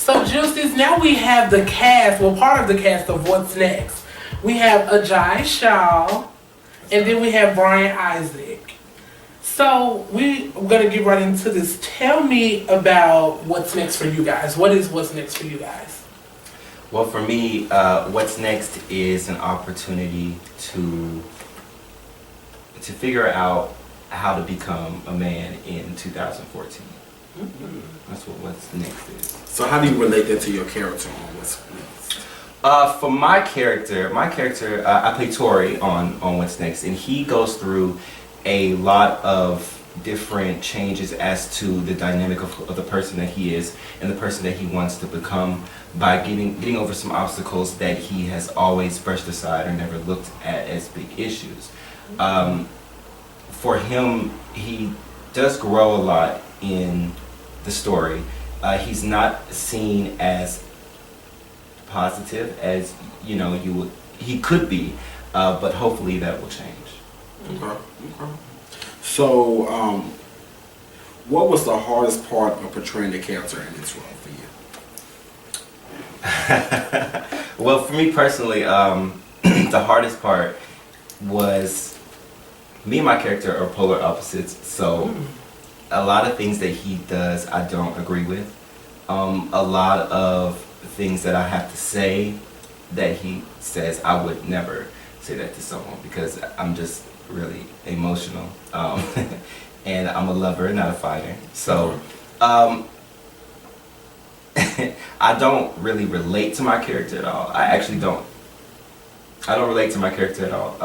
So Juices, now we have the cast, well part of the cast of What's Next. We have Aji Shaw, and then we have Brian Isaac. So we're gonna get right into this. Tell me about what's next for you guys. What is what's next for you guys? Well, for me, what's next is an opportunity to figure out how to become a man in 2014. Mm-hmm. That's what what's next is. So how do you relate that to your character on what's next? For my character, I play Tori on What's Next, and he goes through a lot of different changes as to the dynamic of the person that he is and the person that he wants to become by getting over some obstacles that he has always brushed aside or never looked at as big issues. For him, he does grow a lot in the story. He's not seen as positive as he could be, but hopefully that will change. Okay. So, what was the hardest part of portraying the character in this role for you? Well, for me personally, the hardest part was me and my character are polar opposites. So, a lot of things that he does, I don't agree with. A lot of things that I have to say that he says, I would never say that to someone because I'm just really emotional, and I'm a lover, not a fighter. So I don't really relate to my character at all. I don't relate to my character at all.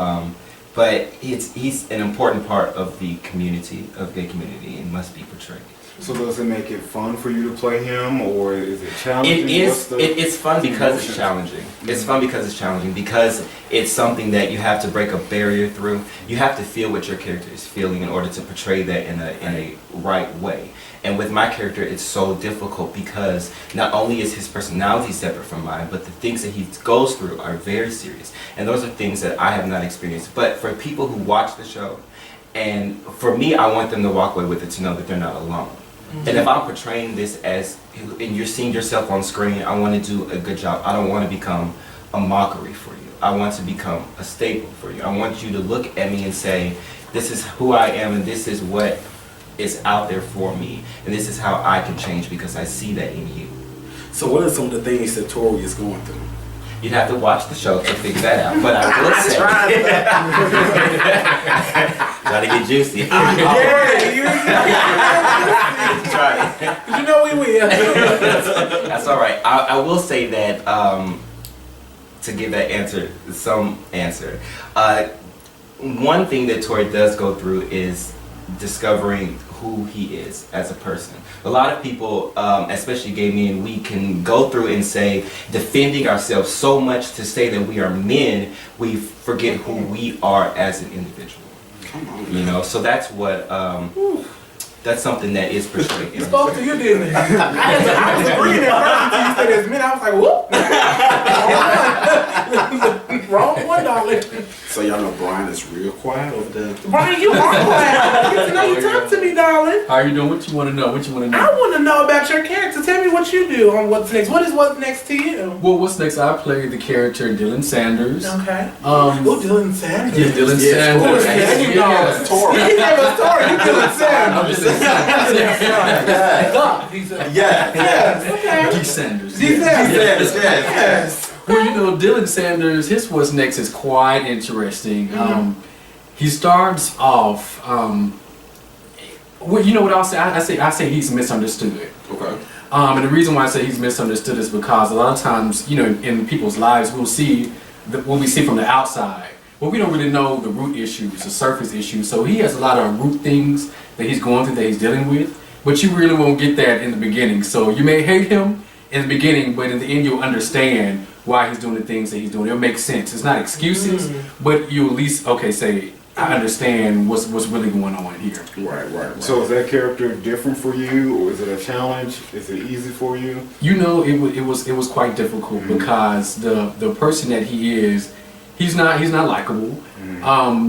But he's an important part of the community, of gay community, and must be portrayed. So does it make it fun for you to play him, or is it challenging? It's fun because it's challenging. It's fun because it's challenging, because it's something that you have to break a barrier through. You have to feel what your character is feeling in order to portray that in a right way. And with my character, it's so difficult because not only is his personality separate from mine, but the things that he goes through are very serious. And those are things that I have not experienced. But for people who watch the show, and for me, I want them to walk away with it to know that they're not alone. Mm-hmm. And if I'm portraying this as, and you're seeing yourself on screen, I want to do a good job. I don't want to become a mockery for you. I want to become a staple for you. I want you to look at me and say, this is who I am, and this is what is out there for me, and this is how I can change because I see that in you. So what are some of the things that Tori is going through? You'd have to watch the show to figure that out, but I will say, try to get juicy. You know we will. That's all right. I will say that to give that answer, some answer. One thing that Tori does go through is discovering who he is as a person. A lot of people, especially gay men, we can go through and say, defending ourselves so much to say that we are men, we forget who we are as an individual. Come on, So that's what, that's something that is portrayed. You spoke to you, didn't you? I was agreeing at first until you said as men. I was like, whoop. Wrong one, darling. So y'all know Brian is real quiet over there. Brian, you are quiet. I get to know you. Talk to me, darling. How are you doing? What you want to know? I want to know about your character. Tell me what you do on What's Next. What is What's Next to you? Well, What's Next? I play the character Dylan Sanders. Okay. Dylan Sanders? Yeah, Dylan Sanders. Yes. Tori. He gave us Tori. You Dylan Sanders. Yes. Okay. D. Sanders. Yes. Well, Dylan Sanders, his What's Next is quite interesting. He starts off, well, you know what I'll say? I say he's misunderstood. Okay. And the reason why I say he's misunderstood is because a lot of times, in people's lives, we'll see what we see from the outside. But we don't really know the root issues, the surface issues. So he has a lot of root things that he's going through, that he's dealing with. But you really won't get that in the beginning. So you may hate him in the beginning, but in the end you'll understand why he's doing the things that he's doing. It'll make sense. It's not excuses, but you at least, say, I understand what's really going on here. Right. So is that character different for you, or is it a challenge? Is it easy for you? It was quite difficult because the person that he is, he's not likable.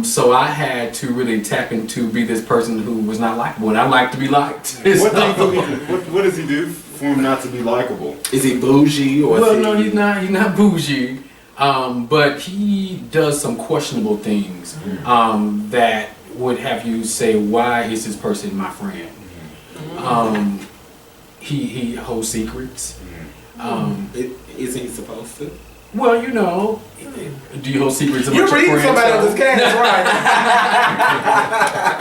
So I had to really tap into be this person who was not likable, and I like to be liked. What does he do for him not to be likable? Is he bougie or? Well, is he... no, he's not. He's not bougie, but he does some questionable things that would have you say, "Why is this person my friend?" He holds secrets. Isn't he supposed to? Well, you know, do you hold secrets about You're your reading friends? somebody else's cast,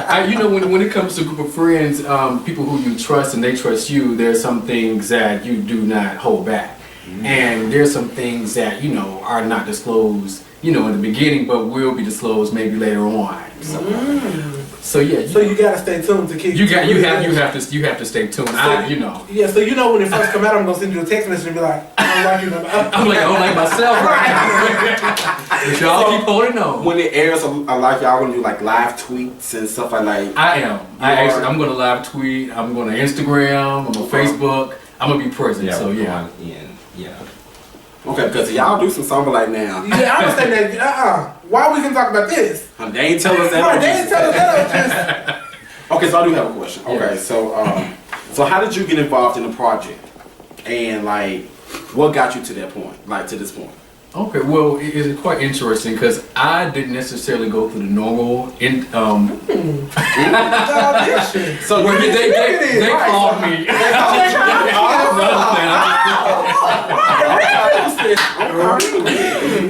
right? You know, when it comes to a group of friends, people who you trust and they trust you, there's some things that you do not hold back. And there's some things that, you know, are not disclosed, you know, in the beginning, but will be disclosed maybe later on. So yeah. So you gotta stay tuned to keep. You have to stay tuned. You know. Yeah, so you know when it first come out, I'm gonna send you a text message and be like, I don't like you. I'm like, I don't like myself right now. But y'all keep holding on. When it airs, I like y'all gonna do like live tweets and stuff like that. I'm gonna live tweet. I'm gonna Instagram. I'm on Facebook. I'm gonna be present. Yeah, So yeah. Okay, because y'all do some something like now. Yeah, I'm gonna say that. Why we can talk about this? They ain't tell us that. Right, they didn't tell us that. Okay, so I do have a question. Okay, so how did you get involved in the project, and like, what got you to that point, like to this point? Okay, well, it's quite interesting because I didn't necessarily go through the normal. So where they called me.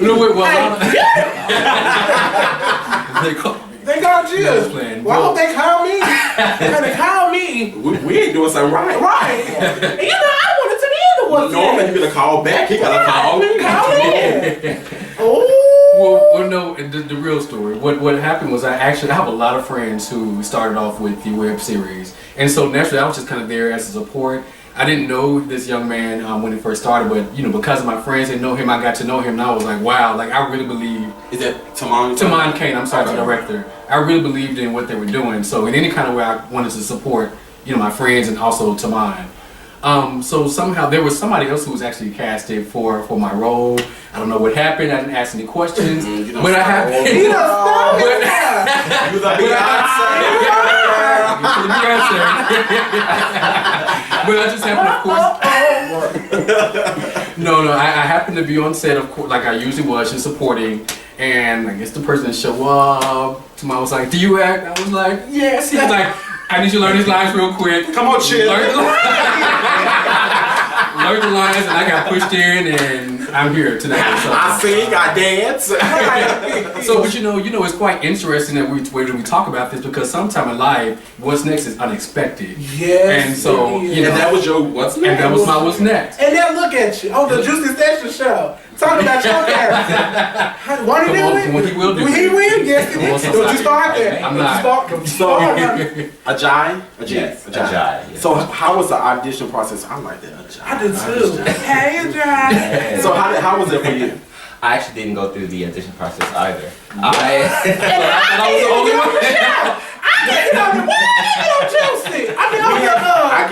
No, wait, well, they called me. They called you. Why don't they call me? They call me. We ain't doing something right. Right. And you know, I wanted to be in the one. Normally you gonna call back. He gotta call me. Oh. Well, no. The real story. What happened was I have a lot of friends who started off with the web series, and so naturally I was just kind of there as a support. I didn't know this young man when it first started, but you know, because of my friends that know him, I got to know him, and I was like, wow, like I really believe. Is that TaMon? TaMon Kane, I'm sorry, the director. I really believed in what they were doing, so in any kind of way, I wanted to support, you know, my friends and also TaMon. So somehow there was somebody else who was actually casted for my role. I don't know what happened. I didn't ask any questions, but I have. But I just happened, of course. No, I happened to be on set, of course, like I usually was, just supporting. And I guess the person that showed up, TaMon was like, "Do you act?" I was like, "Yes." He was like, "I need you to learn these lines real quick. Come on, chill." Learn the lines, and I got pushed in, and I'm here today. So. I sing, I dance. So, but you know, it's quite interesting that we talk about this because sometime in life, what's next is unexpected. Yes. And so, you know, and that was your what's next. And that was my what's next. And now look at you on the Juicee Sessions show. Talking about your character. What did he do? He will do. He will, yes, he will. Don't you start there. I'm not. Ajay? Yes, Ajay. So how was the audition process? I like that, Ajay. I did too. Hey, Ajay. So how was it for you? I actually didn't go through the audition process either. I was the only one. I didn't know. What did I get on Juicee? I mean, I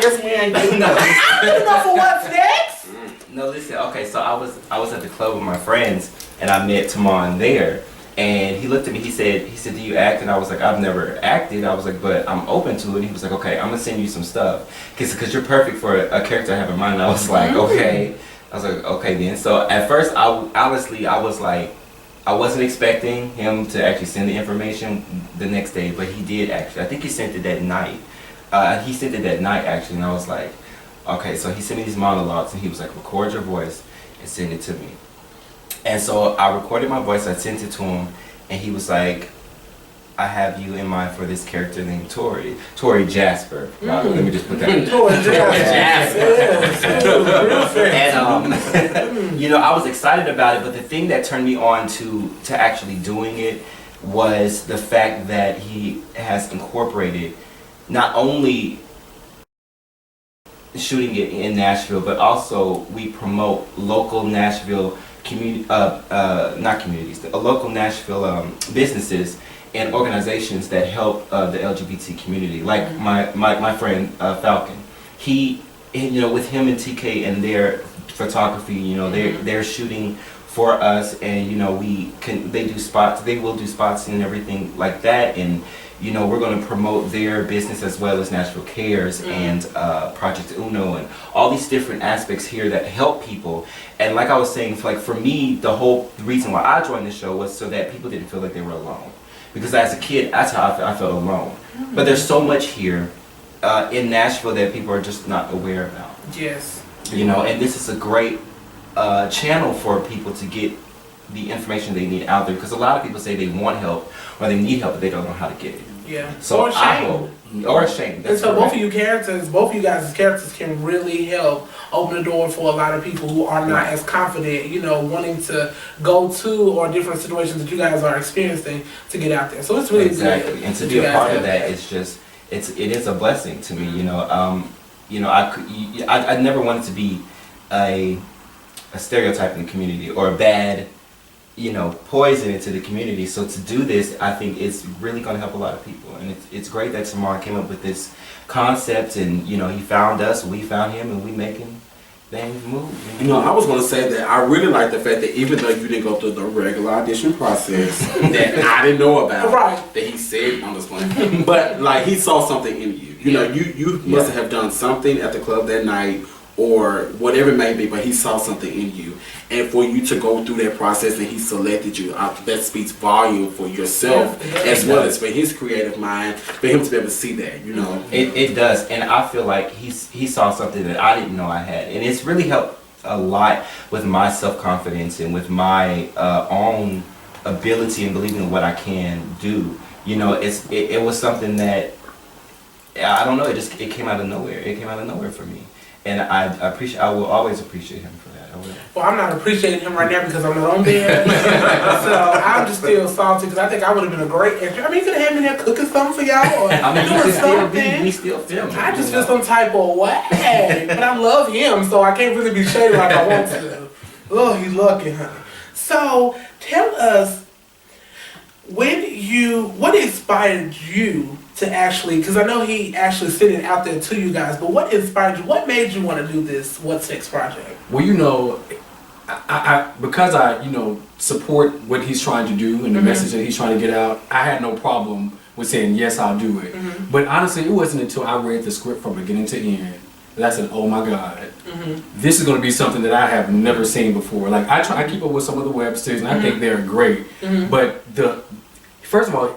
guess we ain't doing nothing. I didn't know for what's next. No, listen. Okay, so I was at the club with my friends, and I met TaMon there. And he looked at me. He said, "Do you act?" And I was like, "I've never acted." I was like, "But I'm open to it." And he was like, "Okay, I'm gonna send you some stuff, cause you're perfect for a character I have in mind." And I was like, "Okay." I was like, "Okay then." So at first, I was like, I wasn't expecting him to actually send the information the next day, but he did actually. I think he sent it that night. He sent it that night actually, and I was like, "Okay." So he sent me these monologues, and he was like, "Record your voice and send it to me." And so I recorded my voice, I sent it to him, and he was like, "I have you in mind for this character named Tori Jasper." Let me just put that in. Tori Jasper. And you know, I was excited about it, but the thing that turned me on to actually doing it was the fact that he has incorporated not only shooting it in Nashville, but also we promote local Nashville local Nashville businesses and organizations that help the LGBT community. Like my friend Falcon, he, you know, with him and TK and their photography, you know, they're shooting for us, and you know, they will do spots and everything like that, and you know, we're going to promote their business as well as Nashville Cares and Project Uno and all these different aspects here that help people. And like I was saying, like for me, the whole reason why I joined the show was so that people didn't feel like they were alone. Because as a kid, that's how I felt alone. But there's so much here in Nashville that people are just not aware about. Yes. You know, and this is a great channel for people to get the information they need out there, because a lot of people say they want help or they need help, but they don't know how to get it. Yeah. So or I shame. hope, or shame. And so both of you guys' characters can really help open the door for a lot of people who are not as confident, you know, wanting to go to or different situations that you guys are experiencing to get out there. So it's really exactly. good. And to be a part of that is just, it is a blessing to me, you know. I never wanted to be a stereotype in the community or a bad, you know, poison into the community. So to do this, I think it's really going to help a lot of people. And it's great that TaMon came up with this concept, and you know, he found us, we found him, and we making things move. You know, I was going to say that I really like the fact that even though you didn't go through the regular audition process that I didn't know about, Right. that he said on this one, but like he saw something in you. You know, you must have done something at the club that night or whatever it may be, but he saw something in you. And for you to go through that process and he selected you, that speaks volume for yourself as well as for his creative mind, for him to be able to see that, you know. It does, and I feel like he saw something that I didn't know I had, and it's really helped a lot with my self-confidence and with my own ability and believing in what I can do. You know, it was something that, I don't know, it came out of nowhere. It came out of nowhere for me. And I will always appreciate him for that. I will. Well, I'm not appreciating him right now because I'm not on there. So I'm just still salty because I think I would have been a great actor. I mean, you could have had me there cooking something for y'all or I mean, doing something. we still film. I just feel some type of way. But I love him, so I can't really be shady like I want to. Oh, you lucky, honey. So tell us, what inspired you to actually, because I know he actually sent it out there to you guys, but what inspired you? What made you want to do this What's Next project? Well, you know, because I you know, support what he's trying to do and the message that he's trying to get out, I had no problem with saying, yes, I'll do it. But honestly, it wasn't until I read the script from beginning to end that I said, oh my God, this is going to be something that I have never seen before. Like, I keep up with some of the web series, and I think they're great. But first of all,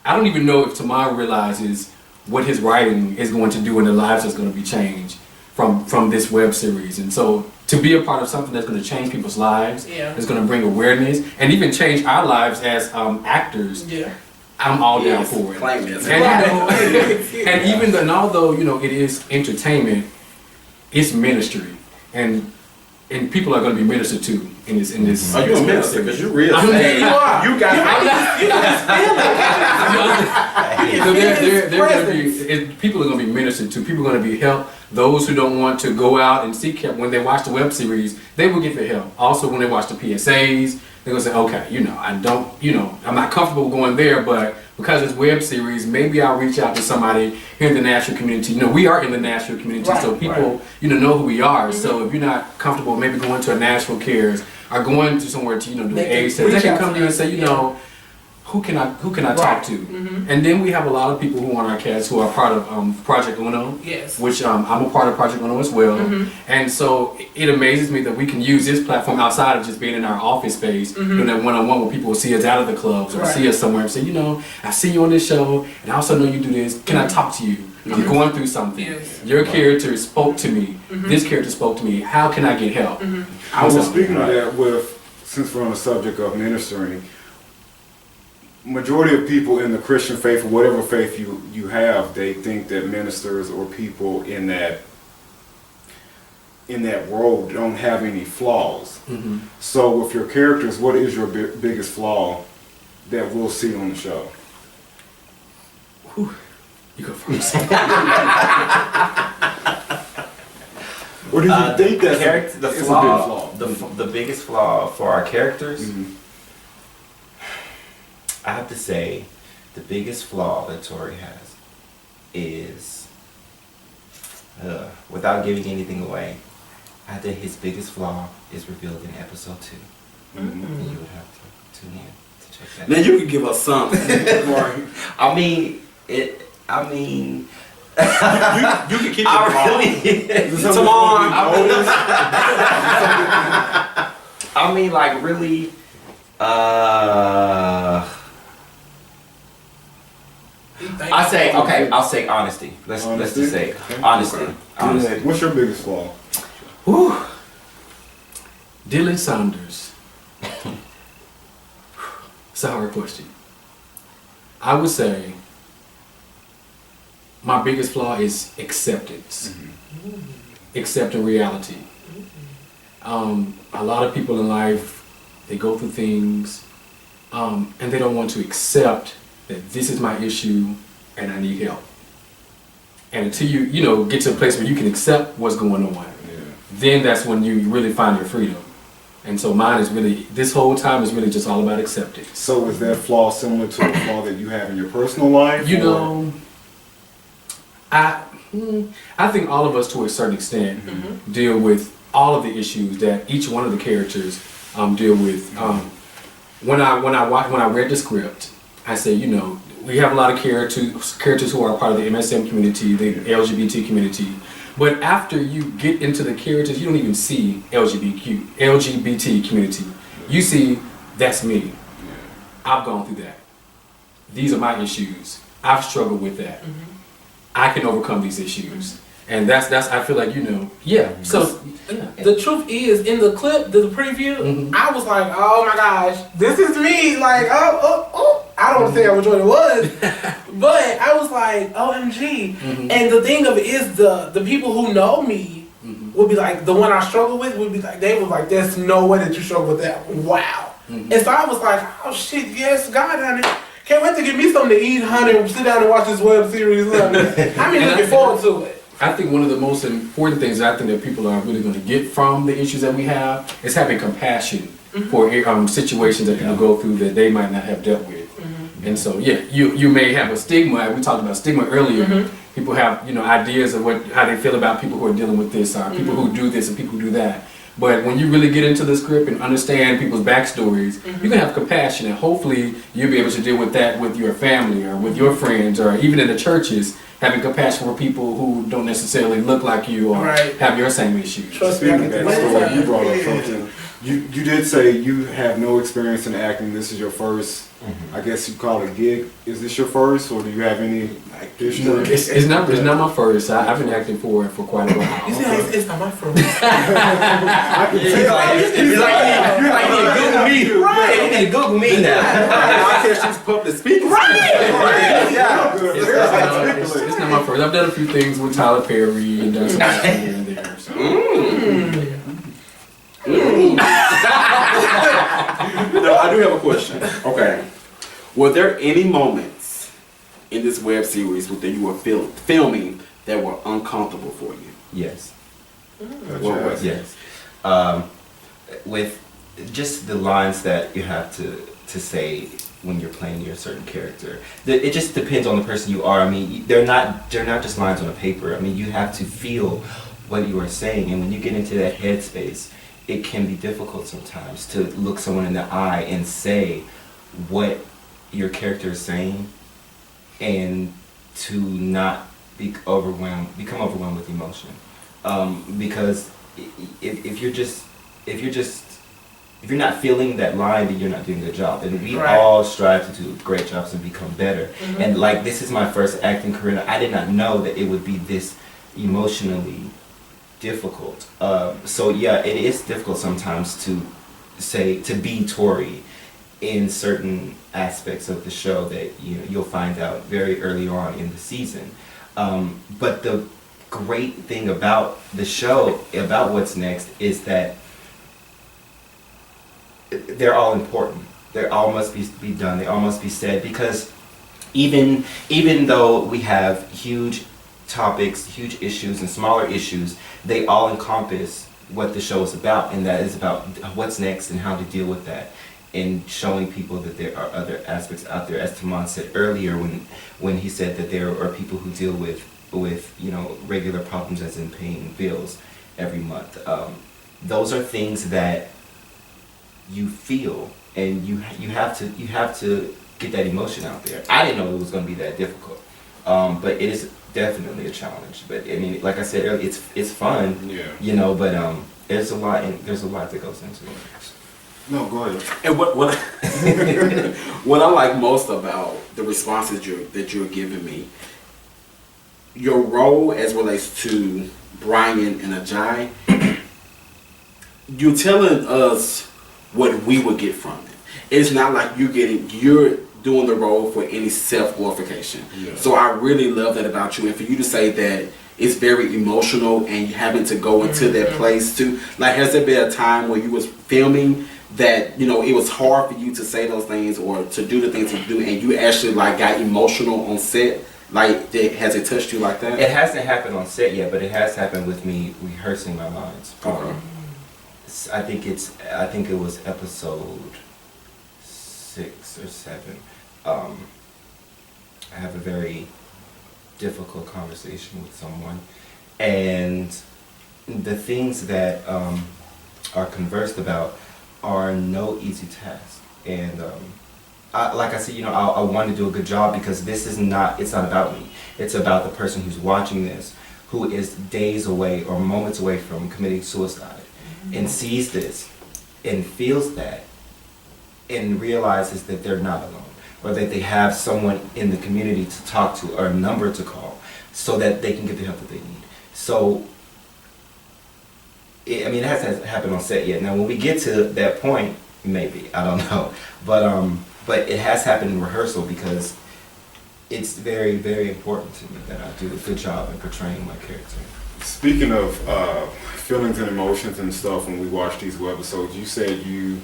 I don't even know if TaMon realizes what his writing is going to do and the lives that's going to be changed from this web series. And so to be a part of something that's going to change people's lives, that's going to bring awareness and even change our lives as actors, I'm all down for it. Claim this. And although you know it is entertainment, it's ministry, and people are going to be ministered to in this. Are you a minister? Because you're real. You are. You got. People are going to be ministered to. People are going to be helped. Those who don't want to go out and seek help when they watch the web series, they will get the help. Also, when they watch the PSAs, they're going to say, okay, you know, I'm not comfortable going there, but because it's web series, maybe I'll reach out to somebody here in the Nashville community. You know, we are in the Nashville community, so people, know who we are. So if you're not comfortable maybe going to a Nashville Cares or going to somewhere to, do AIDS, they can come to you and say, who can I talk to? And then we have a lot of people who on our cast who are part of Project Uno, which I'm a part of Project Uno as well. And so it amazes me that we can use this platform outside of just being in our office space, doing that one-on-one where people will see us out of the clubs or see us somewhere and say, I see you on this show, and I also know you do this. Can I talk to you? I'm going through something. Your character spoke to me. This character spoke to me. How can I get help? I was speaking of that since we're on the subject of ministering, majority of people in the Christian faith, or whatever faith you have, they think that ministers or people in that role don't have any flaws. So with your characters, what is your biggest flaw that we'll see on the show? Whew. You go first. What do you think that's the a big flaw? flaw? The biggest flaw for our characters, I have to say, the biggest flaw that Tori has is, without giving anything away, I think his biggest flaw is revealed in episode 2. And you would have to tune in to check that out. Now you can give us something. I mean, I mean, You can keep it I raw. really, TaMon. I mean, like really, I'll say honesty. Let's just say honesty. Okay. Honesty. What's your biggest flaw? Whew. Dylan Saunders. It's a hard question. I would say my biggest flaw is acceptance. Accepting reality. A lot of people in life, they go through things, and they don't want to accept that this is my issue and I need help. And until you get to a place where you can accept what's going on, then that's when you really find your freedom. And so mine is really, this whole time is really just all about acceptance. So is that flaw similar to a flaw that you have in your personal life? I think all of us to a certain extent deal with all of the issues that each one of the characters deal with. When I read the script, I said, we have a lot of characters who are part of the MSM community, the LGBT community. But after you get into the characters, you don't even see LGBT community. You see, that's me. I've gone through that. These are my issues. I've struggled with that. I can overcome these issues. And that's I feel like, So the truth is, in the clip, the preview, I was like, oh my gosh, this is me. Like, I don't want to say which one it was, but I was like, OMG. And the thing of it is, the people who know me would be like, the one I struggle with would be like, they was like, there's no way that you struggle with that. Wow. And so I was like, oh shit, yes, God, honey. Can't wait to get me something to eat, honey, and sit down and watch this web series. I'm looking forward to it. I think one of the most important things I think that people are really going to get from the issues that we have is having compassion for situations that people go through that they might not have dealt with. And so, you may have a stigma. We talked about stigma earlier. People have, ideas of how they feel about people who are dealing with this, or people who do this and people who do that. But when you really get into the script and understand people's backstories, you can have compassion, and hopefully you'll be able to deal with that with your family or with your friends, or even in the churches, having compassion for people who don't necessarily look like you or have your same issues. Trust me, I get That story, you brought up something. You did say you have no experience in acting. This is your first, I guess you call it gig. Is this your first, or do you have any history? It's not my first. I've been acting for quite a while. You see how it's not my first. I can tell. You're like, you need to Google me. Right. You need to Google me now. I guess she's public speaking. It's not my first. I've done a few things with Tyler Perry and done some stuff here and there. So. No, I do have a question. Okay. Were there any moments in this web series that you were filming that were uncomfortable for you? Yes. What was it? Yes. With just the lines that you have to say when you're playing your certain character. It just depends on the person you are. I mean, they're not just lines on a paper. I mean, you have to feel what you are saying, and when you get into that headspace, it can be difficult sometimes to look someone in the eye and say what your character is saying, and to not become overwhelmed with emotion. Because if you're not feeling that line, then you're not doing a good job. And we all strive to do great jobs and become better. And like, this is my first acting career. I did not know that it would be this emotionally difficult. So yeah, it is difficult sometimes to be Tori in certain aspects of the show that you'll find out very early on in the season. But the great thing about the show, about what's next, is that they're all important. They all must be done. They all must be said, because even though we have huge topics, huge issues, and smaller issues, they all encompass what the show is about, and that is about what's next and how to deal with that, and showing people that there are other aspects out there, as TaMon said earlier when he said that there are people who deal with regular problems, as in paying bills every month. Those are things that you feel, and you have to get that emotion out there. I didn't know it was going to be that difficult. but it is definitely a challenge. But I mean, like I said earlier, it's fun. Yeah. You know, but there's a lot that goes into it. No, go ahead. And what what I like most about the responses that you're giving me, your role as relates to Brian and Aji, you're telling us what we would get from it. It's not like you're doing the role for any self-glorification. Yeah. So I really love that about you, and for you to say that it's very emotional and you having to go into that place too. Like, has there been a time where you was filming that, you know, it was hard for you to say those things or to do the things you do, and you actually like got emotional on set? Like, has it touched you like that? It hasn't happened on set yet, but it has happened with me rehearsing my lines. Okay. I think it was episode 6 or 7. I have a very difficult conversation with someone, and the things that are conversed about are no easy task. And like I said, you know, I want to do a good job because it's not about me. It's about the person who's watching this, who is days away or moments away from committing suicide, and sees this and feels that and realizes that they're not alone, or that they have someone in the community to talk to or a number to call so that they can get the help that they need. So, it hasn't happened on set yet. Now, when we get to that point, maybe, I don't know. But it has happened in rehearsal because it's very, very important to me that I do a good job in portraying my character. Speaking of feelings and emotions and stuff, when we watch these webisodes, you said you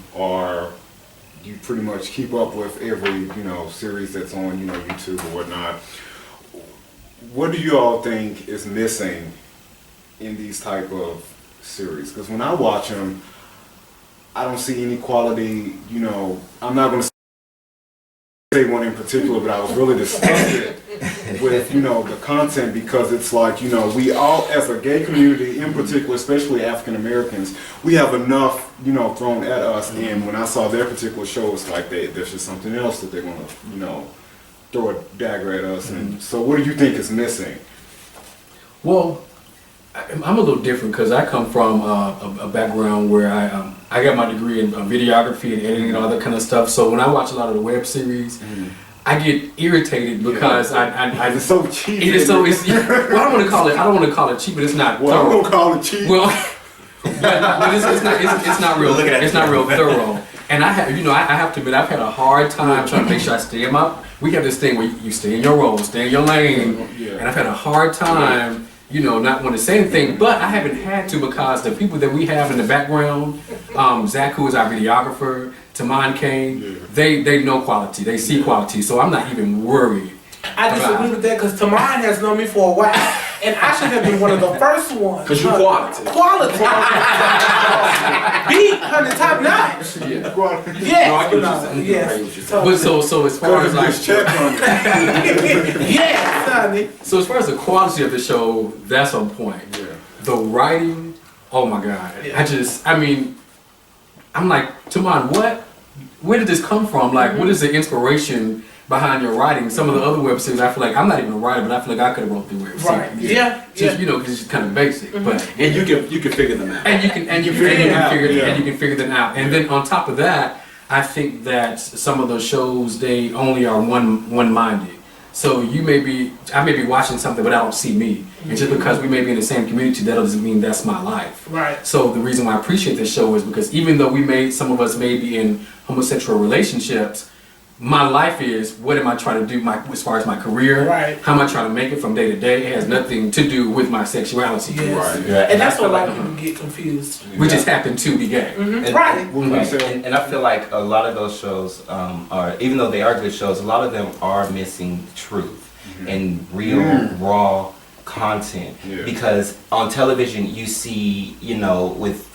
pretty much keep up with every, you know, series that's on, you know, YouTube or whatnot. What do you all think is missing in these type of series? Because when I watch them, I don't see any quality, you know. I'm not going to say one in particular, but I was really disgusted with, you know, the content, because it's like, you know, we all, as a gay community in particular, especially African Americans, we have enough, you know, thrown at us. And when I saw their particular show, it's like there's just something else that they're going to, you know, throw a dagger at us. And so what do you think is missing? Well, I'm a little different because I come from a background where I got my degree in videography and editing and all that kind of stuff. So when I watch a lot of the web series, I get irritated because it's so cheap. It is so. Well, I don't want to call it cheap, but it's not. Well, thorough. I'm gonna call it cheap. Well, but it's not real. It's not real thorough. And I have to admit, I've had a hard time trying to make sure I stay in my. We have this thing where you stay in your role, stay in your lane, and I've had a hard time. You know, not want to say anything, but I haven't had to because the people that we have in the background, Zach, who is our videographer, TaMon Kane, they know quality, they see quality, so I'm not even worried. I disagree with that because TaMon has known me for a while, and I should have been one of the first ones. Because you're quality. Quality. Beat, honey, top notch. Yes. But so as far as like, yes, honey. so as far as the quality of the show, that's on point. The writing, oh my God, I'm like, TaMon, where did this come from? Like, what is the inspiration behind your writing? Some of the other web series, I feel like I'm not even a writer, but I feel like I could have wrote the web series. Right. Just you know, because it's just kind of basic. But And you can figure them out. and you can figure them out. And then on top of that, I think that some of those shows, they only are one-minded. So I may be watching something, but I don't see me. And just because we may be in the same community, that doesn't mean that's my life. Right. So the reason why I appreciate this show is because even though some of us may be in homosexual relationships, my life is, what am I trying to do as far as my career? Right. How am I trying to make it from day to day? It has nothing to do with my sexuality. Yes. Right. Yeah. And that's where a lot of people get confused. We just happen to be gay. Right. And I feel like a lot of those shows are, even though they are good shows, a lot of them are missing truth and real, raw content. Because on television, you see, you know, with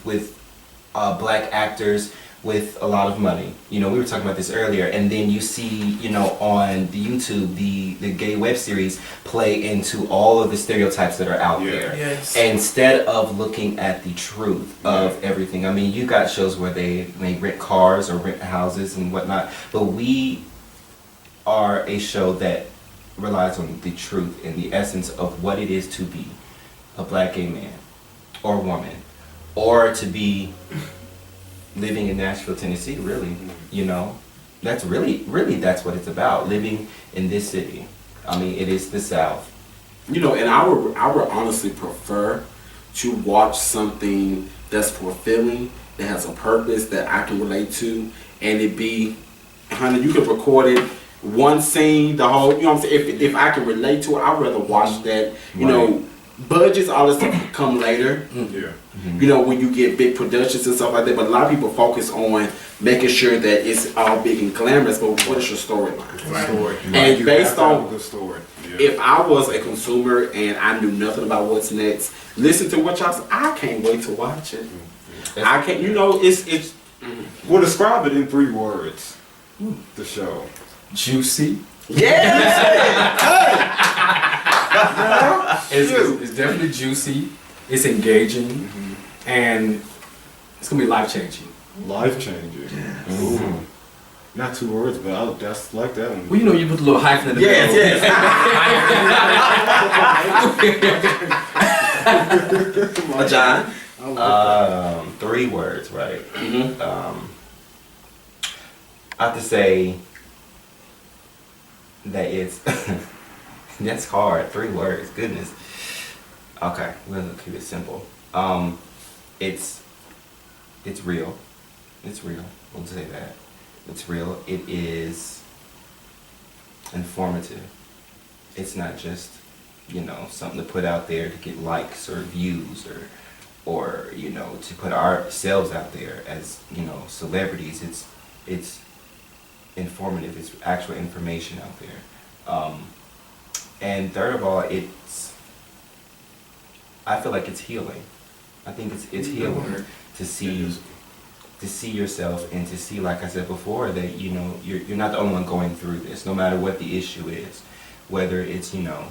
black actors with a lot of money. You know, we were talking about this earlier, and then you see, you know, on the YouTube, the gay web series play into all of the stereotypes that are out there. Yes. Instead of looking at the truth of everything. I mean, you got shows where they may rent cars or rent houses and whatnot, but we are a show that relies on the truth and the essence of what it is to be a black gay man or woman, or to be living in Nashville, Tennessee, really, you know. That's really that's what it's about, living in this city. I mean, it is the South. You know, and I would honestly prefer to watch something that's fulfilling, that has a purpose that I can relate to, and it be, honey, you can record it, one scene, the whole, you know what I'm saying? If I can relate to it, I'd rather watch that. You know, budgets, all this stuff come later. Yeah. You know, when you get big productions and stuff like that, but a lot of people focus on making sure that it's all big and glamorous, but what is your storyline? Story. And You based have to have on- a good story. Yeah. If I was a consumer and I knew nothing about what's next, listen to what y'all say, I can't wait to watch it. I can't, you know, it's Well, describe it in 3 words. The show. Juicy. yeah. It's definitely juicy. It's engaging, and it's gonna be life changing. Life changing. Ooh. Not 2 words, but that's like that one. Well, you know, you put a little hyphen in the Yes, middle. yes. John. 3 words, right? I have to say that it's that's hard. 3 words, goodness. Okay, we'll keep it simple. It's real. It's real. We'll say that. It's real. It is informative. It's not just, you know, something to put out there to get likes or views or you know, to put ourselves out there as, you know, celebrities. It's informative. It's actual information out there. And third of all, I feel like it's healing. I think it's healing to see yourself and to see, like I said before, that, you know, you're not the only one going through this, no matter what the issue is. Whether it's, you know,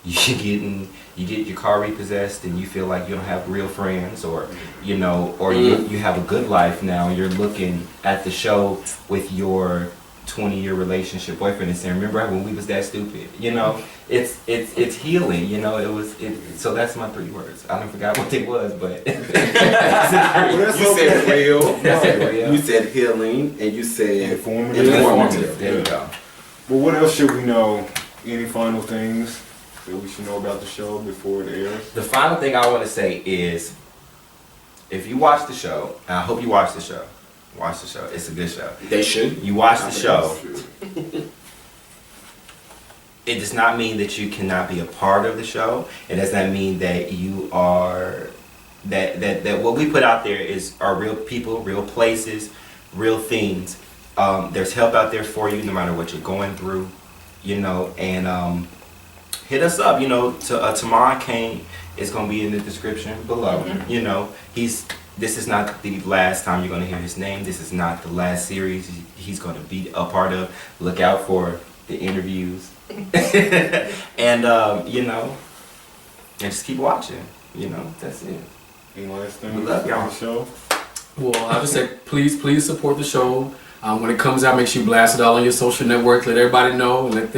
you get your car repossessed and you feel like you don't have real friends, or, you know, or you have a good life now, you're looking at the show with your 20-year relationship boyfriend and saying, remember when we was that stupid? You know, it's healing, you know. So that's my 3 words. I don't forgot what it was, but You said real, real. you said healing, and you said Informative. There you go. Well, what else should we know? Any final things that we should know about the show before it airs? The final thing I want to say is, if you watch the show, and I hope you watch the show. Watch the show. It's a good show. They should. You watch the show. It does not mean that you cannot be a part of the show. It does not mean that you are that what we put out there are real people, real places, real things. There's help out there for you no matter what you're going through, you know. And hit us up, you know. TaMon Kane is gonna be in the description below. You know, this is not the last time you're going to hear his name. This is not the last series he's going to be a part of. Look out for the interviews. And, you know, and just keep watching. You know, that's it. Any last thing We love y'all. on the show? Well, I'll just say, please support the show. When it comes out, make sure you blast it all on your social networks. Let everybody know. Let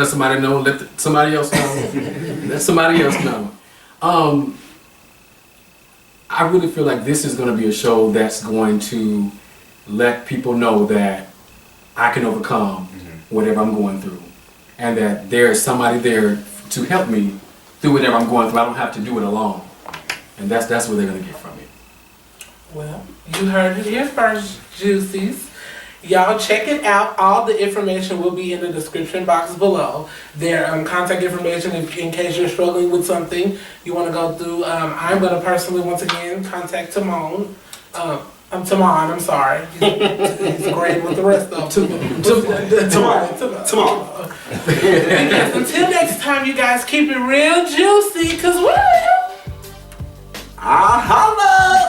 somebody know. Let somebody else know. Let somebody else know. I really feel like this is going to be a show that's going to let people know that I can overcome whatever I'm going through, and that there is somebody there to help me through whatever I'm going through. I don't have to do it alone, and that's what they're going to get from it. Well, you heard it here first, Juicies. Y'all check it out. All the information will be in the description box below. Their contact information in case you're struggling with something you want to go through. I'm going to personally, once again, contact TaMon. TaMon, I'm sorry. He's great with the rest of them. TaMon. Yes, until next time, you guys keep it real juicy, because we're... Holla!